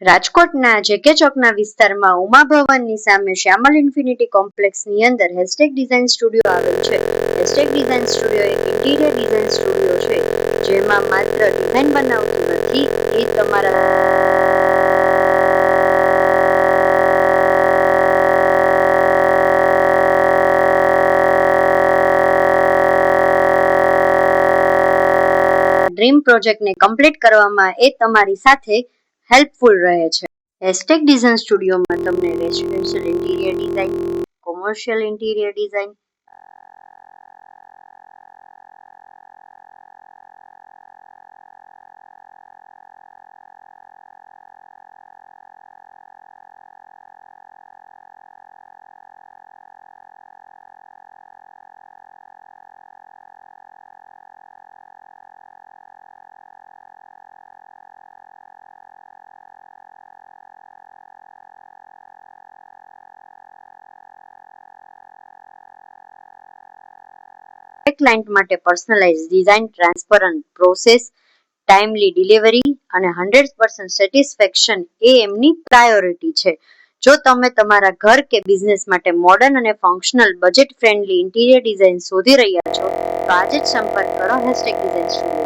રાજકોટના જેકે ચોકના વિસ્તારમાં ઉમા ભવનની સામે શ્યામલ ઇન્ફિનિટી કોમ્પ્લેક્સની અંદર હેશટેગ ડિઝાઇન સ્ટુડિયો આવેલ છે. હેશટેગ ડિઝાઇન સ્ટુડિયો એક ઇન્ટિરિયર ડિઝાઇન સ્ટુડિયો છે, જેમાં માત્ર ડિઝાઇન બનાવતું નથી, એ તમારા ડ્રીમ પ્રોજેક્ટને કમ્પ્લીટ કરવામાં એ તમારી સાથે હેલ્પફુલ રહે છે. હેશટેગ ડિઝાઇન સ્ટુડિયોમાં તમને residential interior design, commercial interior design, client માટે personalize design, transparent process, timely delivery અને 100% સેટિસ્ફેક્શન એ એમની પ્રાયોરિટી છે. જો તમે તમારા ઘર કે બિઝનેસ માટે મોડર્ન અને functional, budget friendly interior design શોધી રહ્યા છો, તો આજે જ સંપર્ક કરો હેશટેગ ડિઝાઇન સ્ટુડિયો.